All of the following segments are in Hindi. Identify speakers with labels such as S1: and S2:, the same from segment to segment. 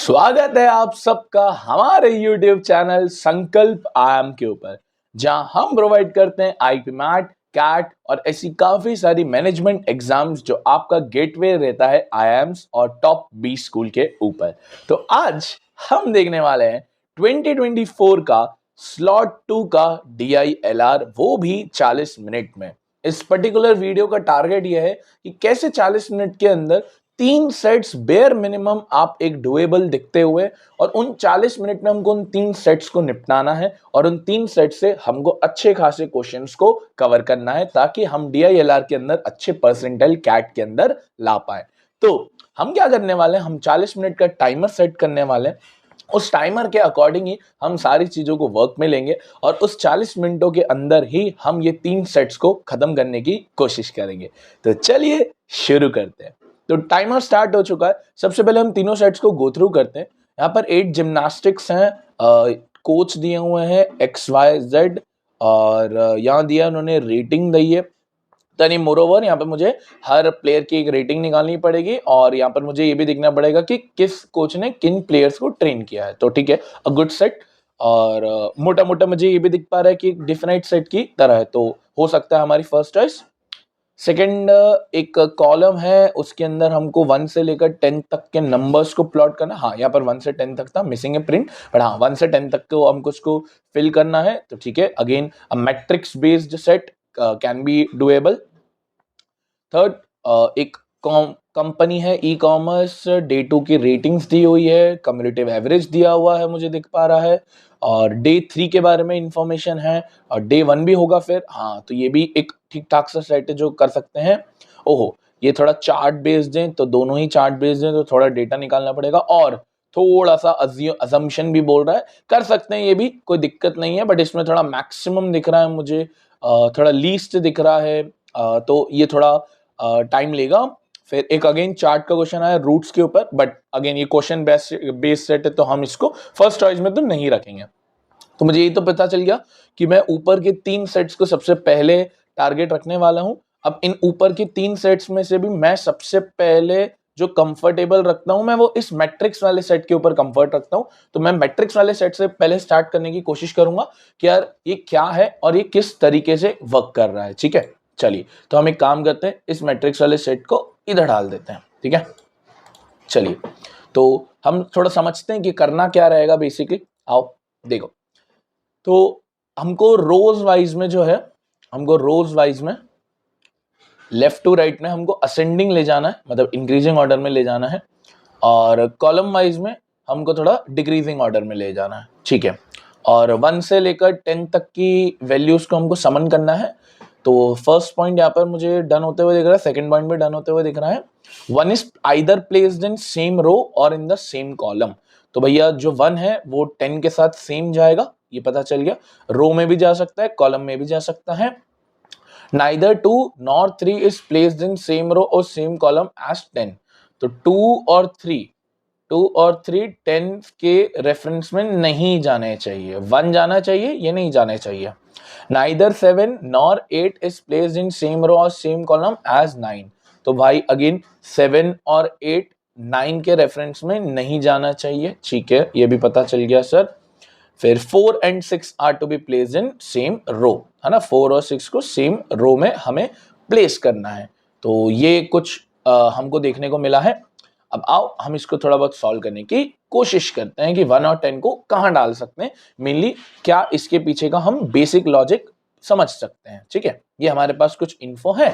S1: स्वागत है आप सबका हमारे YouTube चैनल संकल्प आईएम के ऊपर, जहां हम प्रोवाइड करते हैं आईपी मैट, कैट और ऐसी काफी सारी मैनेजमेंट एग्जाम्स जो आपका गेटवे रहता है आईएम्स और टॉप 20 स्कूल के ऊपर। तो आज हम देखने वाले हैं 2024 का स्लॉट 2 का DILR, वो भी 40 मिनट में। इस पर्टिकुलर वीडियो का टारगेट यह है कि कैसे 40 मिनट के अंदर 3 सेट्स बेयर मिनिमम आप एक डुएबल दिखते हुए, और उन 40 मिनट में हमको उन 3 सेट्स को निपटाना है और उन 3 सेट से हमको अच्छे खासे क्वेश्चंस को कवर करना है ताकि हम DILR के अंदर अच्छे परसेंटाइल कैट के अंदर ला पाए। तो हम क्या करने वाले हैं, हम 40 मिनट का टाइमर सेट करने वाले हैं। उस टाइमर के अकॉर्डिंग ही हम सारी चीजों को वर्क में लेंगे और उस 40 मिनटों के अंदर ही हम ये 3 सेट्स को खत्म करने की कोशिश करेंगे। तो चलिए शुरू करते हैं। तो टाइमर स्टार्ट हो चुका है। सबसे पहले हम तीनों सेट्स को गो थ्रू करते हैं। यहाँ पर 8 जिम्नास्टिक्स हैं, कोच दिए हुए हैं XYZ, और यहाँ दिया उन्होंने रेटिंग दी है। तनी मोरोवर यहाँ पे मुझे हर प्लेयर की एक रेटिंग निकालनी पड़ेगी और यहाँ पर मुझे ये भी देखना पड़ेगा कि किस कोच ने किन प्लेयर्स को ट्रेन किया है। तो ठीक है, अ गुड सेट। और मोटा मोटा मुझे ये भी दिख पा रहा है कि एक डिफिनाइट सेट की तरह है, तो हो सकता है हमारी फर्स्ट चॉइस। सेकंड, एक कॉलम है, उसके अंदर हमको 1 से लेकर 10 तक के नंबर्स को प्लॉट करना। हाँ, यहाँ पर 1 से 10 तक था, मिसिंग है प्रिंट, बट हाँ 1 से 10 तक को हमको उसको फिल करना है। तो ठीक है, again a matrix based set can be doable. Third, एक कंपनी है ई कॉमर्स, डे 2 की रेटिंग्स दी हुई है, कम्युलेटिव एवरेज दिया हुआ है मुझे दिख पा रहा है, और डे 3 के बारे में इंफॉर्मेशन है, और डे 1 भी होगा फिर। हाँ, तो ये भी एक ठीक ठाक सा सेट है जो कर सकते हैं। ओहो, ये थोड़ा चार्ट बेस्ड है, तो दोनों ही चार्ट बेस्ड है, तो थोड़ा डेटा निकालना पड़ेगा और थोड़ा सा अजम्पशन भी बोल रहा है। कर सकते हैं, ये भी कोई दिक्कत नहीं है, बट इसमें थोड़ा मैक्सिमम दिख रहा है मुझे, थोड़ा लीस्ट दिख रहा है, तो ये थोड़ा टाइम लेगा। फिर एक अगेन चार्ट का क्वेश्चन आया रूट्स के ऊपर, बट अगेन ये क्वेश्चन बेस्ड सेट है, तो हम इसको फर्स्ट चॉइस में तो नहीं रखेंगे। तो मुझे ये तो पता चल गया कि मैं ऊपर के 3 सेट्स को सबसे पहले टारगेट रखने वाला हूं। अब इन ऊपर के 3 सेट्स में से भी मैं सबसे पहले जो कंफर्टेबल रखता हूं, मैं वो इस मैट्रिक्स वाले सेट के ऊपर कंफर्ट रखता हूं। तो मैं मैट्रिक्स वाले सेट से पहले स्टार्ट करने की कोशिश करूंगा कि यार ये क्या है और ये किस तरीके से वर्क कर रहा है। ठीक है, चलिए तो हम एक काम करते हैं, इस मैट्रिक्स वाले सेट को इधर डाल देते हैं। ठीक है, चलिए तो हम थोड़ा समझते हैं कि करना क्या रहेगा बेसिकली। आओ देखो, तो हमको रोज वाइज में जो है, हमको रोज वाइज में लेफ्ट टू राइट में हमको असेंडिंग ले जाना है, मतलब इंक्रीजिंग ऑर्डर में ले जाना है, और कॉलम वाइज में हमको थोड़ा डिक्रीजिंग ऑर्डर में ले जाना है। ठीक है, और 1 से लेकर 10 तक की वैल्यूज को हमको समन करना है। तो फर्स्ट पॉइंट यहाँ पर मुझे डन होते हुए दिख रहा है, सेकंड पॉइंट भी डन होते हुए दिख रहा है। 1 is either placed in same row और इन द सेम कॉलम। तो भैया जो 1 है वो 10 के साथ सेम जाएगा, ये पता चल गया। रो में भी जा सकता है, कॉलम में भी जा सकता है। Neither 2 nor 3 is placed in same row or same column as 10. तो 2 और 3 10 के रेफरेंस में नहीं जाने चाहिए, 1 जाना चाहिए, ये नहीं जाने चाहिए। Neither 7 nor 8 is placed in same row or same column as 9. तो भाई अगेन 7 और 8 9 के रेफरेंस में नहीं जाना चाहिए। ठीक है, ये भी पता चल गया सर। फिर 4 and 6 are to be placed in same row, है ना, 4 और 6 को सेम रो में हमें प्लेस करना है। तो ये कुछ हमको देखने को मिला है। अब आओ हम इसको थोड़ा बहुत सॉल्व करने की कोशिश करते हैं कि 1 और 10 को कहाँ डाल सकते हैं, मेनली क्या इसके पीछे का हम बेसिक लॉजिक समझ सकते हैं। ठीक है, ये हमारे पास कुछ इन्फो है।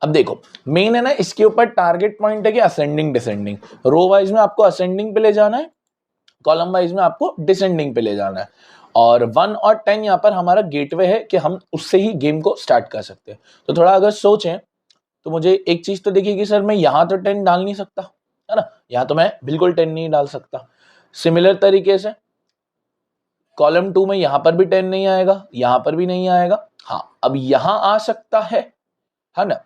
S1: अब देखो मेन है ना, इसके ऊपर टारगेट पॉइंट है कि असेंडिंग डिसेंडिंग। रो वाइज में आपको असेंडिंग पे ले जाना है, कॉलम वाइज में आपको डिसेंडिंग पे ले जाना है, और 1 और 10 यहाँ पर हमारा गेटवे है कि हम उससे ही गेम को स्टार्ट कर सकते हैं। तो थोड़ा अगर सोचें तो मुझे एक चीज तो देखिए कि सर मैं यहाँ तो 10 डाल नहीं सकता, है ना, यहाँ तो मैं बिल्कुल 10 नहीं डाल सकता। सिमिलर तरीके से कॉलम 2 में यहाँ पर भी 10 नहीं आएगा, यहाँ पर भी नहीं आएगा। हाँ, अब यहाँ आ सकता है ना,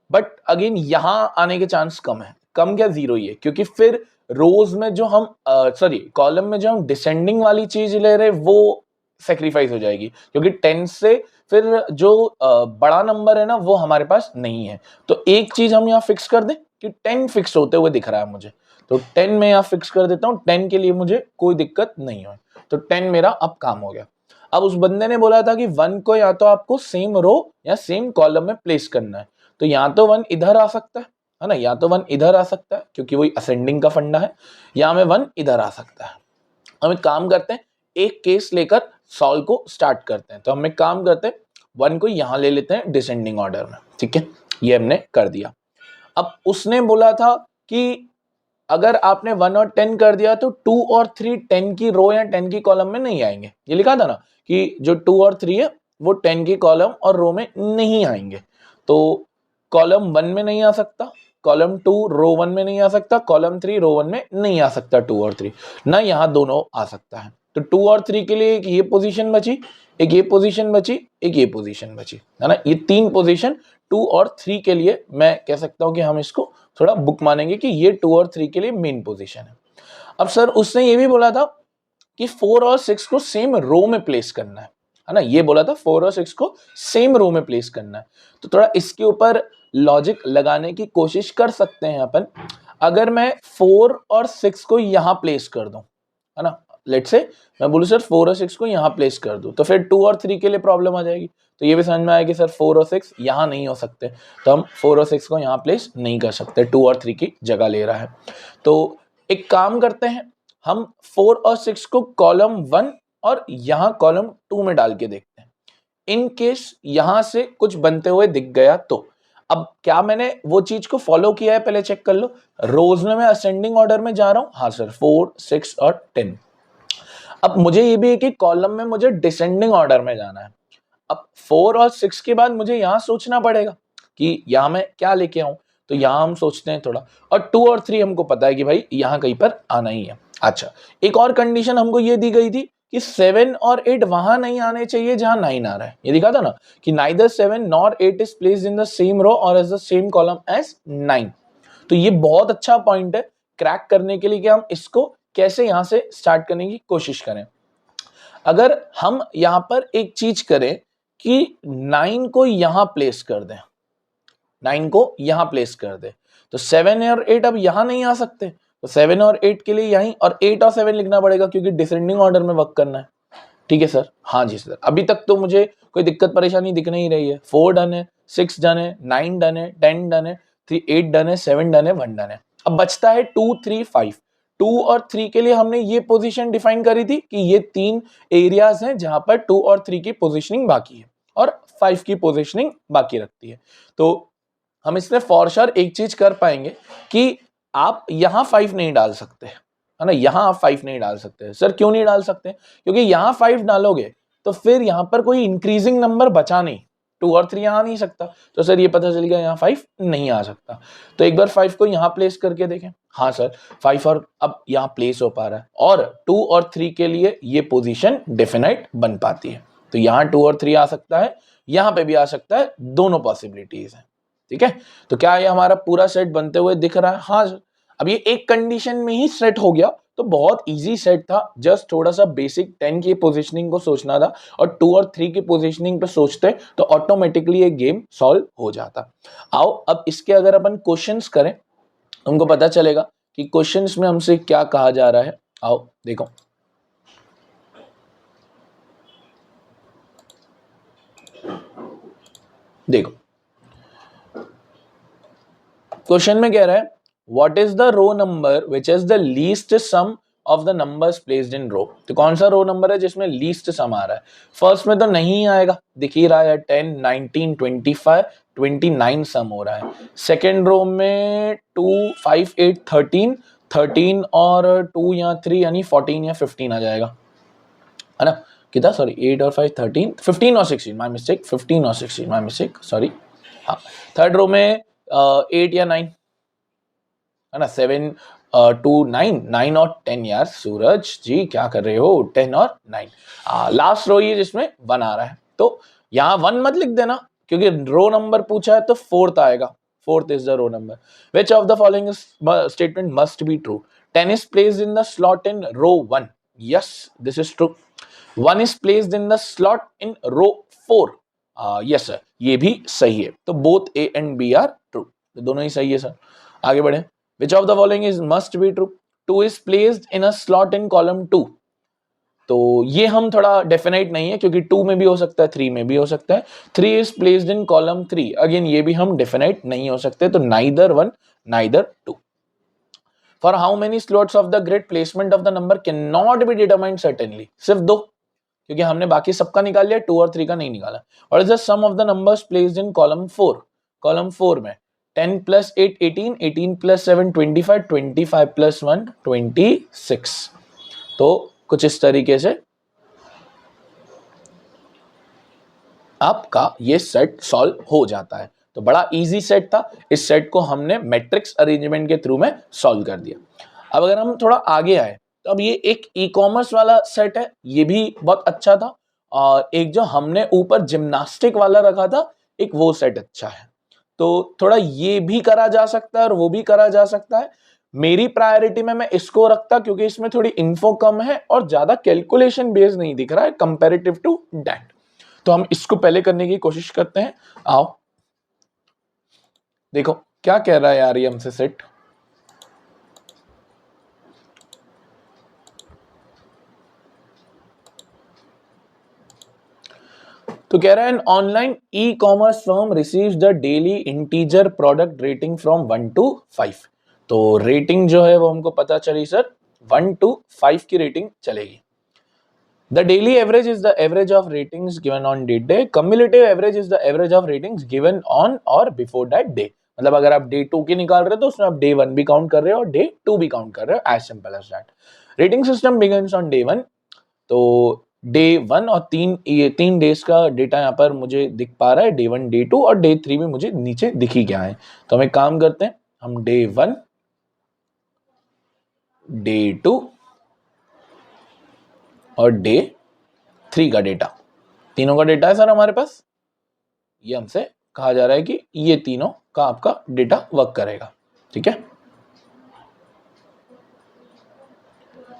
S1: बट अगेन यहाँ आने के चांस कम है। कम क्या, 0 ही है, क्योंकि फिर रोज में जो हम कॉलम में जो हम डिसेंडिंग वाली चीज ले रहे वो सेक्रीफाइस हो जाएगी, क्योंकि 10 से फिर जो बड़ा नंबर है ना वो हमारे पास नहीं है। तो एक चीज हम यहाँ फिक्स कर दें कि 10 फिक्स होते हुए दिख रहा है मुझे, तो 10 में यहाँ फिक्स कर देता हूँ, 10 के लिए मुझे कोई दिक्कत नहीं है, तो 10 मेरा अब काम हो गया। अब उस बंदे ने बोला था कि 1 को या तो आपको सेम रो या सेम कॉलम में प्लेस करना है, तो यहाँ तो 1 इधर आ सकता है ना, या तो 1 इधर आ सकता है क्योंकि वही असेंडिंग का फंडा है, या में 1 इधर आ सकता है। हम एक काम करते हैं, एक केस लेकर सॉल्व को स्टार्ट करते हैं। तो हम एक काम करते हैं, 1 को यहां ले लेते हैं डिसेंडिंग ऑर्डर में, ठीक है, ये हमने कर दिया। अब उसने बोला था कि अगर आपने 1 और 10 कर दिया तो 2 और 3 10 की रो या 10 की कॉलम में नहीं आएंगे। ये लिखा था ना कि जो 2 और 3 है वो 10 की कॉलम और रो में नहीं आएंगे। तो कॉलम 1 में नहीं आ सकता, कॉलम 2 रो 1 में नहीं आ सकता, कॉलम 3 रो 1 में नहीं आ सकता 2 और 3, ना यहाँ दोनों आ सकता है। तो 2 और 3 के लिए एक ये पोजीशन बची, एक ये पोजीशन बची, एक ये पोजीशन बची, है ना। ये 3 पोजीशन 2 और 3 के लिए मैं कह सकता हूं कि हम इसको थोड़ा बुक मानेंगे कि ये 2 और 3 के लिए मेन पोजीशन है। अब सर उसने ये भी बोला था कि 4 और 6 को सेम रो में प्लेस करना है ना, ये बोला था 4 और 6 को सेम रो में प्लेस करना है। तो थोड़ा इसके ऊपर लॉजिक लगाने की कोशिश कर सकते हैं अपन। अगर मैं 4 और 6 को यहां प्लेस कर दूं, है ना, लेट्स से मैं बोलूं सर 4 और 6 को यहां प्लेस कर दूं, तो फिर 2 और 3 के लिए प्रॉब्लम आ जाएगी। तो ये भी समझ में आया कि सर 4 और 6 यहां नहीं हो सकते, तो हम 4 और 6 को यहां प्लेस नहीं कर सकते, 2 और 3 की जगह ले रहा है। तो एक काम करते हैं, हम 4 और 6 को कॉलम 1 और यहां कॉलम 2 में डाल के देखते हैं। इन केस यहां से कुछ बनते हुए दिख गया तो अब क्या मैंने वो चीज को फॉलो किया है पहले चेक कर लो। रोज में मैं असेंडिंग ऑर्डर में जा रहा हूं, हाँ सर 4 6 और 10। अब मुझे ये भी है कि कॉलम में मुझे डिसेंडिंग ऑर्डर में जाना है। अब 4 और 6 के बाद मुझे यहां सोचना पड़ेगा कि यहां मैं क्या लेके आऊं, तो यहां हम सोचते हैं थोड़ा, और 2 और 3 हमको पता है कि भाई यहां कहीं पर आना ही है। अच्छा, एक और कंडीशन हमको ये दी गई थी कि 7 और 8 वहां नहीं आने चाहिए जहां 9 आ रहा है। ये दिखा था ना कि neither 7 nor 8 is placed in the same row और as the same column as 9। तो ये बहुत अच्छा पॉइंट है क्रैक करने के लिए कि हम इसको कैसे यहां से स्टार्ट करने की कोशिश करें। अगर हम यहां पर एक चीज करें कि 9 को यहां प्लेस कर दें, 9 को यहां प्लेस कर दे, तो 7 और 8 अब यहां नहीं आ सकते, तो 7 और 8 के लिए यहीं, और 8 और 7 लिखना पड़ेगा क्योंकि डिसेंडिंग ऑर्डर में वर्क करना है। ठीक है सर, हाँ जी सर, अभी तक तो मुझे कोई दिक्कत परेशानी दिख नहीं रही है। 4 डन है, 6 डन है, 9 डन है, 10 डन है, 8 डन है, 7 डन है, 1 डन है। अब बचता है 2 3 5। 2 और 3 के लिए हमने ये पोजीशन डिफाइन करी थी कि ये 3 एरियाज हैं जहां पर 2 और 3 की पोजीशनिंग बाकी है और 5 की पोजीशनिंग बाकी रखती है। तो हम इसमें फॉर श्योर एक चीज कर पाएंगे कि आप यहां 5 नहीं डाल सकते, है ना, यहां आप 5 नहीं डाल सकते। सर क्यों नहीं डाल सकते? क्योंकि यहां 5 डालोगे तो फिर यहां पर कोई इंक्रीजिंग नंबर बचा नहीं, 2 और 3 यहां आ नहीं सकता, तो सर ये पता चल गया यहां 5 नहीं आ सकता। तो एक बार 5 को यहां प्लेस करके देखें, हाँ सर 5 और अब यहां प्लेस हो पा रहा है, और 2 और 3 के लिए ये पोजीशन डेफिनेट बन पाती है। तो यहां 2 और 3 आ सकता है, यहां पे भी आ सकता है, दोनों पॉसिबिलिटीज है। ठीक है, तो क्या ये हमारा पूरा सेट बनते हुए दिख रहा है? हाँ सर। अब ये एक कंडीशन में ही सेट हो गया, तो बहुत इजी सेट था, जस्ट थोड़ा सा बेसिक 10 की पोजीशनिंग को सोचना था, और 2 और 3 की पोजीशनिंग पे सोचते तो ऑटोमेटिकली ये गेम सॉल्व हो जाता। आओ अब इसके अगर अपन क्वेश्चंस करें, तुमको पता चलेगा कि क्वेश्चंस में हमसे क्या कहा जा रहा है। आओ देखो, देखो क्वेश्चन में कह रहा है what is the row number which is the least sum of the numbers placed in row. तो कौन सा रो नंबर है जिसमें लीस्ट सम आ रहा है? फर्स्ट में तो नहीं आएगा, दिख ही रहा है 10 19 25 29 सम हो रहा है। सेकेंड रो में 2 5 8 13 13 और 2 या 3 यानी 14 या 15 आ जाएगा, है ना। कितना, सॉरी 8 और 5 13 15 और 16 माय मिस्टेक, 15 और 16 माय मिस्टेक, सॉरी। हाँ, थर्ड रो में 8 या 9, है ना, 7 2 9 9 और 10। यार सूरज जी क्या कर रहे हो, 10 और 9। लास्ट रो ये जिसमें 1 आ रहा है, तो यहाँ 1 मत लिख देना क्योंकि रो नंबर पूछा है तो फोर्थ आएगा, fourth is the row number. Which of the following statement must be true? 10 is placed in the slot in row 1. Yes, this is true. 1 is placed in the slot in row 4. Yes sir, ये भी सही है। तो both A and B are true, तो दोनों ही सही है सर। आगे बढ़े। विच of the following is must be true? 2 is placed in a slot in column 2, तो ये हम थोड़ा डेफिनेट नहीं है क्योंकि 2 में भी हो सकता है, 3 में भी हो सकता है. 3 is placed in column 3, again ये भी हम डेफिनेट नहीं हो सकते, तो neither 1 neither 2. For how many slots of the grid placement of the number cannot be determined certainly? सिर्फ 2, क्योंकि हमने बाकी सबका निकाल लिया, 2 और 3 का नहीं निकाला. What is the sum of the numbers placed in column 4? Column 4 में 10 plus 8 18, 18 plus 7 25, 25 plus 1 26. तो कुछ इस तरीके से आपका ये सेट सॉल्व हो जाता है. तो बड़ा इजी सेट था, इस सेट को हमने मैट्रिक्स अरेंजमेंट के थ्रू में सॉल्व कर दिया. अब अगर हम थोड़ा आगे आए तो अब ये एक ई कॉमर्स वाला सेट है, ये भी बहुत अच्छा था, और एक जो हमने ऊपर जिम्नास्टिक वाला रखा था, एक वो सेट अच्छा है. तो थोड़ा ये भी करा जा सकता है और वो भी करा जा सकता है. मेरी प्रायोरिटी में मैं इसको रखता क्योंकि इसमें थोड़ी इन्फो कम है और ज्यादा कैलकुलेशन बेस नहीं दिख रहा है कंपेरेटिव टू दैट. तो हम इसको पहले करने की कोशिश करते हैं. आओ देखो क्या कह रहा है यार ये हमसे सेट. तो कह रहा है an online e commerce firm receives the daily integer product rating from 1 to 5. तो रेटिंग जो है वो हमको पता चली सर 1 to 5 की रेटिंग चलेगी. The daily average is the average of ratings given on date day. Cumulative average is the average of ratings given on or before that day. मतलब अगर आप डे 2 की निकाल रहे हो तो उसमें आप डे 1 भी काउंट कर रहे हो और डे 2 भी काउंट कर रहे हो. As simple as that. Rating system begins on day 1. तो डे 1 और 3 डेज का डेटा यहाँ पर मुझे दिख पा रहा है. डे 1 डे 2 और डे 3 में मुझे नीचे दिख ही गया है. तो हम एक काम करते हैं, हम डे 1 डे 2 और डे 3 का डेटा, तीनों का डेटा है सर हमारे पास. ये हमसे कहा जा रहा है कि ये तीनों का आपका डेटा वर्क करेगा. ठीक है,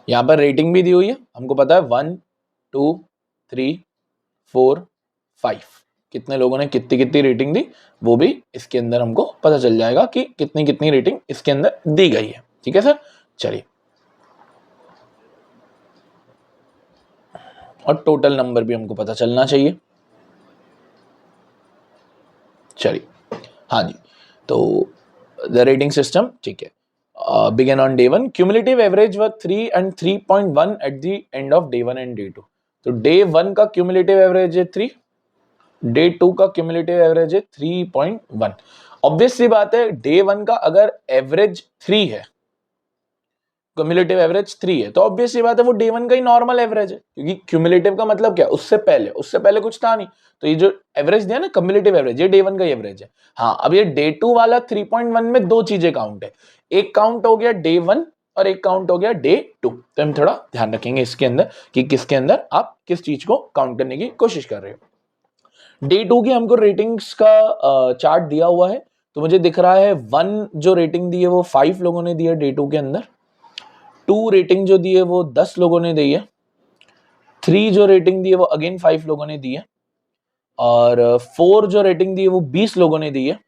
S1: यहां पर रेटिंग भी दी हुई है, हमको पता है 1 2 3 4 5 कितने लोगों ने कितनी कितनी रेटिंग दी, वो भी इसके अंदर हमको पता चल जाएगा कि कितनी कितनी रेटिंग इसके अंदर दी गई है. ठीक है सर, चलिए. और टोटल नंबर भी हमको पता चलना चाहिए. चलिए, हाँ जी. तो द रेटिंग सिस्टम ठीक है. Begin on day 1. Cumulative average were 3 and 3.1 at the end of day 1 and day 2. तो डे 1 का क्यूमुलेटिव एवरेज है 3, डे 2 का क्यूमुलेटिव एवरेज है 3.1. ऑब्वियस सी बात है, डे 1 का अगर एवरेज 3 है, क्यूमुलेटिव एवरेज 3 है, तो ऑब्वियस सी बात है वो डे 1 का ही नॉर्मल एवरेज है, क्योंकि क्यूमुलेटिव का मतलब क्या, उससे पहले कुछ था नहीं. तो ये जो एवरेज दिया ना क्यूमुलेटिव एवरेज, ये डे 1 का ही एवरेज है. हाँ, अब ये डे 2 वाला 3.1 में दो चीजें काउंट है. एक काउंट हो गया डे 1 और एक काउंट हो गया डे 2. तो हम थोड़ा ध्यान रखेंगे इसके अंदर कि किसके अंदर आप किस चीज को काउंट करने की कोशिश कर रहे हो. डे 2 की हमको रेटिंग्स का चार्ट दिया हुआ है. तो मुझे दिख रहा है 1 जो रेटिंग दी है वो 5 लोगों ने दी है डे 2 के अंदर. 2 रेटिंग जो दी है वो 10 लोगों ने दी है. 3 जो रेटिंग दी है वो अगेन 5 लोगों ने दी है. और 4 जो रेटिंग दी है वो 20 लोगों ने दी है.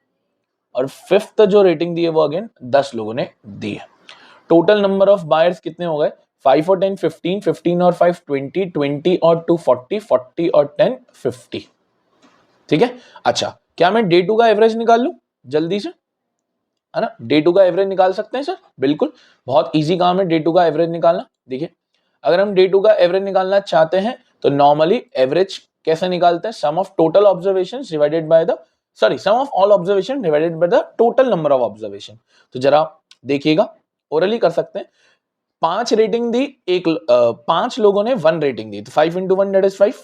S1: और 5th जो रेटिंग दी है वो अगेन 10 लोगों ने दी है. टोटल नंबर ऑफ बायर्स कितने हो गए, 5 और 10 15, 15 और 5 20, 20 और 2 40, 40 और 10 50. ठीक है. अच्छा, क्या मैं डे 2 का एवरेज निकाल लूं जल्दी से, है ना? डे 2 का एवरेज निकाल सकते हैं सर, बिल्कुल. बहुत इजी काम है डे 2 का एवरेज निकालना. देखिए, अगर हम डे 2 का एवरेज निकालना चाहते हैं तो नॉर्मली एवरेज कैसे निकालते हैं, sum of total observations divided by the sum of all observation divided by the total number of observation. तो जरा देखिएगा, ओरली कर सकते हैं. 5 रेटिंग दी, 5 लोगों ने 1 रेटिंग दी, तो 5 into 1 दैट इज 5.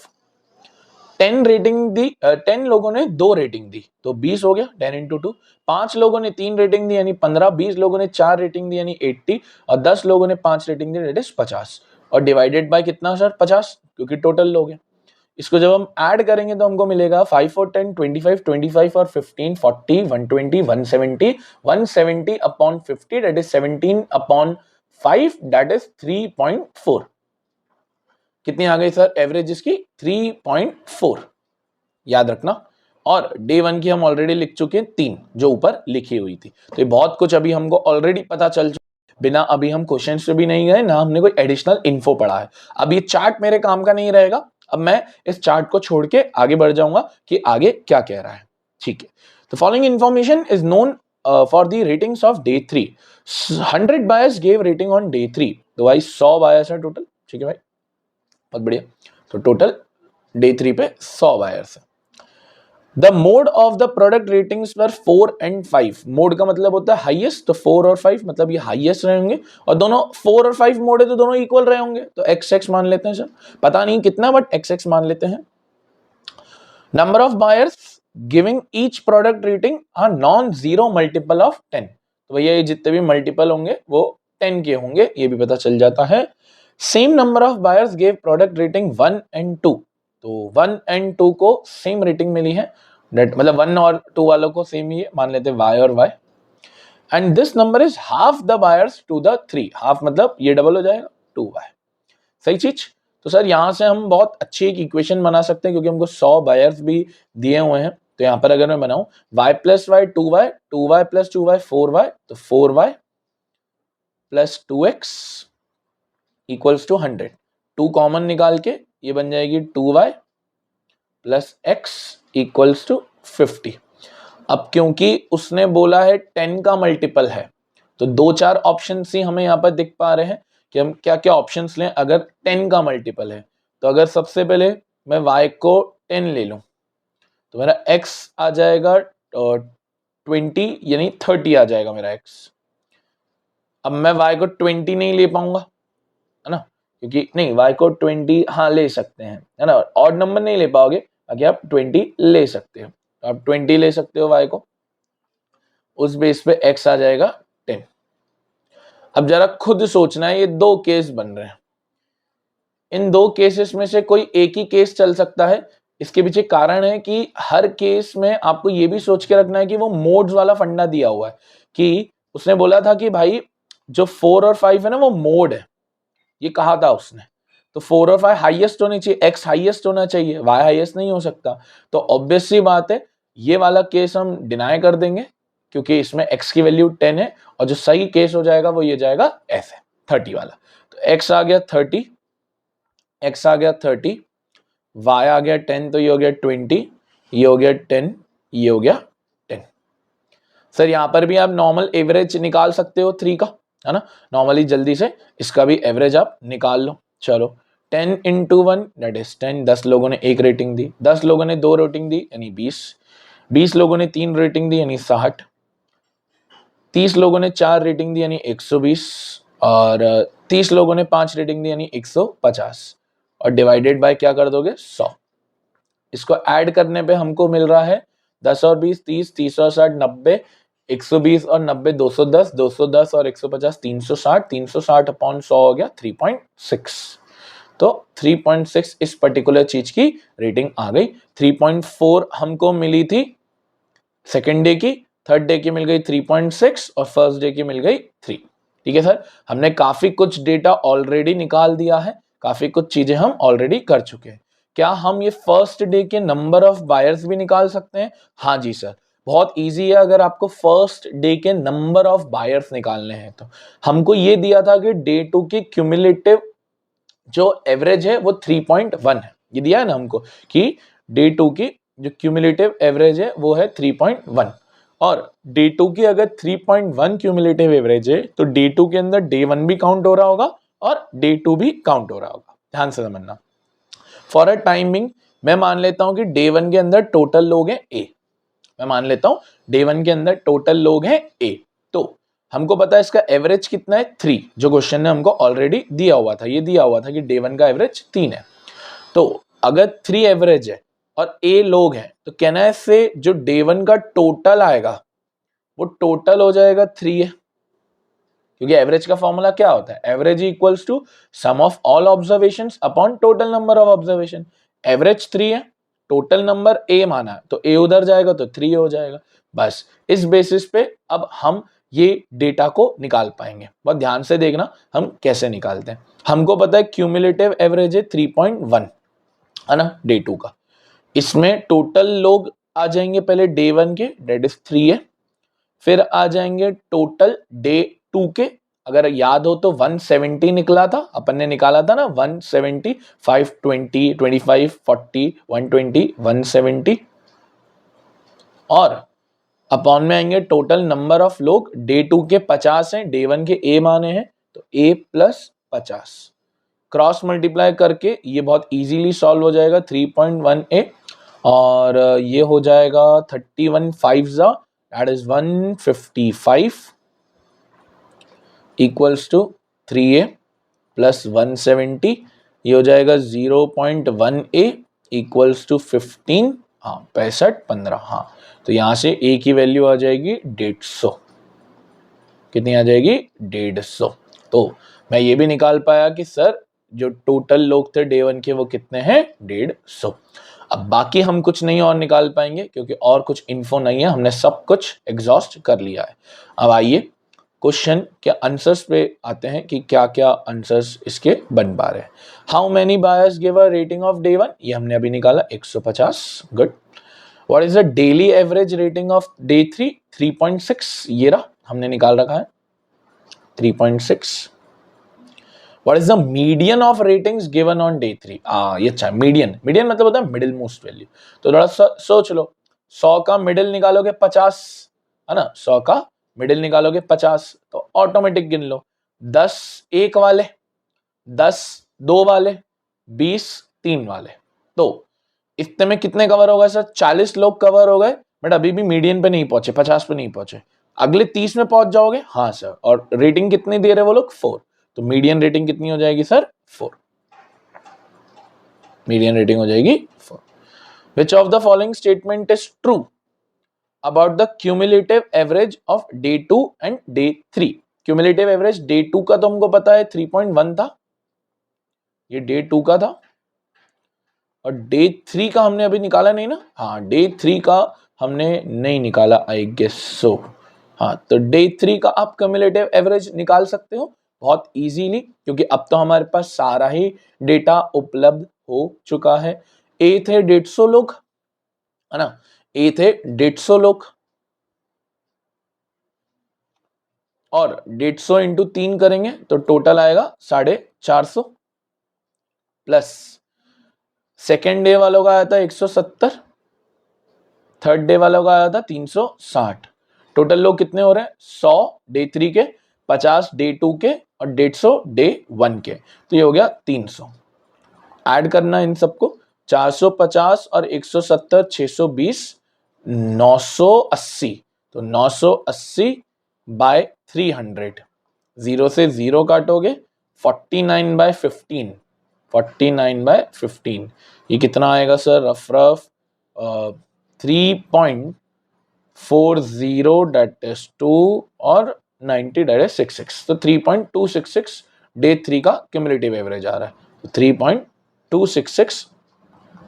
S1: 10 रेटिंग दी, 10 लोगों ने 2 रेटिंग दी, तो 20 हो गया. 10 into 2. 5 लोगों ने 3 रेटिंग दी यानी 15. 20 लोगों ने 4 रेटिंग दी यानी 80. और 10 लोगों ने 5 रेटिंग दी दैट इज 50. और डिवाइडेड बाय कितना सर, 50, क्योंकि टोटल लोग हैं. इसको जब हम ऐड करेंगे तो हमको मिलेगा 5 और 10 25, 25 और 15 40, 120, 170, 170 upon 50 that is 17 upon 5 that is 3.4. कितनी आ गई सर एवरेज इसकी, 3.4. याद रखना, और डे 1 की हम ऑलरेडी लिख चुके हैं 3 जो ऊपर लिखी हुई थी। तो ये बहुत कुछ अभी हमको ऑलरेडी पता चल चुका, बिना अभी हम क्वेश्चंस पे भी नहीं गए ना हमने कोई एडिशनल इन्फो पढ़ा है। अब ये चार्ट मेरे काम का नहीं रहेगा, अब मैं इस चार्ट को छोड़ के आगे बढ़ जाऊंगा कि आगे क्या कह रहा है। ठीक है, तो following information is known for the ratings of day 3। 100 buyers gave rating on day 3, तो भाई 100 बायर्स है टोटल। ठीक है भाई, बहुत बढ़िया। तो टोटल डे 3 पे 100 बायर्स है। The mode of the product ratings were 4 and 5। Mode का मतलब होता है हाईएस्ट, तो 4 और 5 मतलब ये हाईएस्ट रहे होंगे, और दोनों 4 और 5 मोड है तो दोनों इक्वल रहे होंगे, तो XX मान लेते हैं सर, पता नहीं कितना बट XX मान लेते हैं। Number of buyers giving each product rating are non zero multiple of 10। तो भैया ये जितने भी मल्टीपल होंगे वो 10 के होंगे, ये भी पता चल जाता है। Same number of buyers gave product rating 1 and 2। तो 1 and 2 को सेम रेटिंग मिली है, मतलब 1 और 2 वालों को सेम ही है, मान लेते हैं Y और Y। And this number is half the buyers to the 3। Half मतलब ये डबल हो जाएगा 2Y। सही चीज। तो सर यहां से हम बहुत अच्छी एक इक्वेशन बना सकते हैं, क्योंकि हमको 100 बायर्स भी दिए हुए हैं। तो यहां पर अगर मैं बनाऊं y plus Y 2y, 2y plus 2y 4y, तो 4y plus 2x equals to 100। 2 common निकाल के ये बन जाएगी 2y plus x equals to 50। अब क्योंकि उसने बोला है 10 का मल्टीपल है, तो 2-4 ऑप्शन ही हमें यहाँ पर दिख पा रहे हैं कि हम क्या क्या ऑप्शंस लें अगर 10 का मल्टीपल है। तो अगर सबसे पहले मैं y को 10 ले लूं तो मेरा x आ जाएगा 20, यानी 30 आ जाएगा मेरा x। अब मैं y को 20 नहीं ले पाऊंगा, है ना, क्योंकि नहीं y को 20 हाँ ले सकते हैं, है ना, ऑड नंबर नहीं ले पाओगे, बाकी आप 20 ले सकते हो। तो आप 20 ले सकते हो y को, उस बेस पे x आ जाएगा 10। अब जरा खुद सोचना है, ये 2 केस बन रहे हैं, इन 2 केसेस में से कोई एक ही केस चल सकता है। इसके पीछे कारण है कि हर केस में आपको ये भी सोच के रखना है कि वो मोड्स वाला फंडा दिया हुआ है, कि उसने बोला था कि भाई जो 4 और 5 है ना वो मोड है, ये कहा था उसने। तो 4 और 5 हाईएस्ट होनी चाहिए, x हाईएस्ट होना चाहिए, y हाईएस्ट नहीं हो सकता। तो ऑब्वियस सी बात है ये वाला केस हम डिनाई कर देंगे, क्योंकि इसमें x की वैल्यू 10 है, और जो सही केस हो जाएगा वो ये जाएगा ऐसे 30 वाला। तो x आ गया 30, x आ गया 30, y आ गया 10, तो ये हो गया 20, ये हो गया 10, ये हो गया 10। सर यहाँ पर भी आप नॉर्मल एवरेज निकाल सकते हो 3 का, है ना, नॉर्मली जल्दी से इसका भी एवरेज आप निकाल लो। चलो 10 into 1 दैट इज 10। 10 लोगों ने 1 रेटिंग दी, 10 लोगों ने 2 रेटिंग दी यानी 20, 20 लोगों ने 3 रेटिंग दी यानी 60, 30 लोगों ने 4 रेटिंग दी यानी 120, और 30 लोगों ने 5 रेटिंग दी यानी 150, और डिवाइडेड बाय क्या कर दोगे 100। इसको ऐड करने पे हमको मिल रहा है 10 और 20 30, 30 और 60 90, 120 और 90 210, 210 और 150 360, 360 अपॉन 100 हो गया 3.6। तो 3.6 इस पर्टिकुलर चीज की रेटिंग आ गई। 3.4 हमको मिली थी सेकेंड डे की, थर्ड डे की मिल गई 3.6, और फर्स्ट डे की मिल गई 3। ठीक है सर, हमने काफी कुछ डेटा ऑलरेडी निकाल दिया है, काफी कुछ चीजें हम ऑलरेडी कर चुके हैं। क्या हम ये फर्स्ट डे के नंबर ऑफ बायर्स भी निकाल सकते हैं? हाँ जी सर, बहुत इजी है। अगर आपको फर्स्ट डे के नंबर ऑफ बायर्स निकालने हैं तो हमको ये दिया था कि डे 2 की क्यूमुलेटिव जो एवरेज है वो 3.1 है, ये दिया है ना हमको कि डे 2 की जो क्यूमुलेटिव एवरेज है वो है 3.1, और डे 2 की अगर 3.1 क्यूमुलेटिव एवरेज है तो डे 2 के अंदर डे 1 भी काउंट हो रहा होगा और डे 2 भी काउंट हो रहा होगा। ध्यान से समझना। फॉर अ टाइमिंग मैं मान लेता हूं कि डे 1 के अंदर टोटल लोग हैं A, मैं मान लेता हूं डे 1 के अंदर टोटल लोग हैं A, तो हमको पता है इसका एवरेज कितना है 3, जो क्वेश्चन ने हमको ऑलरेडी दिया हुआ था। ये दिया हुआ था कि डे 1 का एवरेज 3 है, तो अगर 3 एवरेज है और A लोग हैं तो कहना है इससे जो डे 1 का टोटल आएगा वो टोटल हो जाएगा 3 है, क्योंकि एवरेज का फॉर्मूला क्या होता है, average equals to sum of all observations upon total number of observation. Average 3 है, टोटल नंबर A माना है तो A उधर जाएगा तो 3 हो जाएगा। बस इस बेसिस पे अब हम ये डेटा को निकाल पाएंगे। बहुत ध्यान से देखना हम कैसे निकालते हैं। हमको पता है क्यूमुलेटिव एवरेज है 3.1, है ना, डे 2 का। इसमें टोटल लोग आ जाएंगे पहले डे 1 के, डेट इज 3A। फिर आ जाएंगे टोटल डे 2 के। अगर याद हो तो 170 निकला था, अपन ने निकाला था ना 170, 520, 25, 40, 120, 170। और अपॉन में आएंगे टोटल नंबर ऑफ लोग, डे 2 के 50 हैं, डे 1 के A माने हैं, तो A प्लस 50 क्रॉस मल्टीप्लाई करके ये बहुत इजीली सॉल्व हो जाएगा 3.18। और ये हो जाएगा 31 5 that is 155 equals to 3A plus 170, ये हो जाएगा 0.1A इक्वल्स टू 15, हाँ 65 15, हाँ तो यहां से A की वैल्यू आ जाएगी 150। कितनी आ जाएगी? 150। तो मैं ये भी निकाल पाया कि सर जो टोटल लोग थे डे 1 के वो कितने हैं? 150। अब बाकी हम कुछ नहीं और निकाल पाएंगे क्योंकि और कुछ इन्फो नहीं है, हमने सब कुछ एग्जॉस्ट कर लिया है। अब आइए क्वेश्चन के आंसर्स पे आते हैं कि क्या क्या आंसर्स इसके बन पा रहे हैं। How many buyers give a rating of day 1, ये हमने अभी निकाला 150, good. What is the daily average rating of day 3? 3.6, ये रहा, हमने निकाल रखा है 3.6। What is the median of ratings given on day 3? ये अच्छा, मीडियन, मीडियन मतलब होता है मिडिल मोस्ट वैल्यू। तो थोड़ा सोच लो, 100 का मिडिल निकालोगे 50, है ना, 100 का मिडिल निकालोगे 50, तो ऑटोमेटिक गिन लो 10 एक वाले, 10 2 वाले, 20 3 वाले। तो इतने में कितने कवर हो गए सर? 40 लोग कवर हो गए, बट अभी भी मीडियन पे नहीं पहुंचे, 50 पे नहीं पहुंचे। अगले 30 में पहुंच जाओगे, हाँ सर। और रेटिंग कितनी दे रहे वो लोग? 4। तो मीडियन रेटिंग कितनी हो जाएगी सर? 4। मीडियन रेटिंग हो जाएगी 4। Which of the following statement is true about the cumulative average of day 2 and day 3? Cumulative average day 2 का तो हमको पता है 3.1 था, ये डे 2 का था। और डे 3 का हमने अभी निकाला नहीं ना, हाँ डे 3 का हमने नहीं निकाला, आई गेस सो। हाँ तो डे 3 का आप क्यूमुलेटिव एवरेज निकाल सकते हो बहुत इजीली, क्योंकि अब तो हमारे पास सारा ही डेटा उपलब्ध हो चुका है। ए थे 150 लोग, है ना, ए थे 150 लोग, और 150 इंटू 3 करेंगे तो टोटल आएगा 450, प्लस सेकेंड डे वालों का आया था 170, थर्ड डे वालों का आया था 360। टोटल लोग कितने हो रहे हैं? 100 डे 3 के, 50 डे 2 के, और 150 डे 1 के। तो ये हो गया 300। ऐड करना इन सबको, 450 और 170 620, 980। तो 980 बाय 300, 0 से 0 काटोगे, 49 बाय 15, 49 बाय 15, ये कितना आएगा सर? रफ 3.40 डेट इज 2 और 90 डेट इज 66। तो 3.266 डे 3 का क्यूमुलेटिव एवरेज आ रहा है। तो 3.266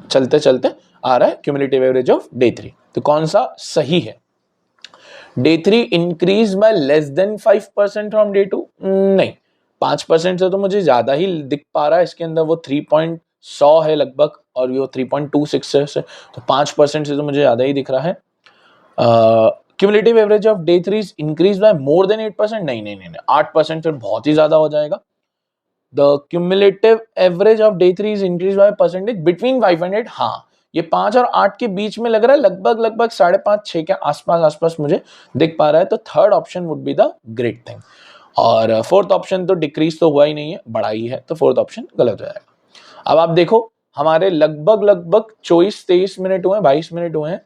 S1: चलते चलते आ रहा है क्यूमुलेटिव एवरेज ऑफ डे 3। तो कौन सा सही है? Day 3 increase by less than 5% from day 2? नहीं, 5% से तो मुझे ज्यादा ही दिख पा रहा है इसके अंदर, वो 3.100 है लगभग, और वो 3.26 है, तो 5% से तो मुझे ज्यादा ही दिख रहा है। Cumulative average of day 3 is increase by more than 8%? नहीं नहीं नहीं, 8% फिर बहुत ही ज्यादा हो जाएगा। The cumulative average of day 3 is increase by percentage between 5 and 8, हाँ ये 5 और 8 के बीच में लग रहा है, लगभग 5.5 6 के आसपास मुझे दिख पा रहा है। तो third option would be the great thing. और फोर्थ ऑप्शन तो डिक्रीज तो हुआ ही नहीं है, बढ़ा ही है, तो फोर्थ ऑप्शन गलत हो जाएगा। अब आप देखो, हमारे लगभग 24-23 मिनट हुए, 22 मिनट हुए हैं।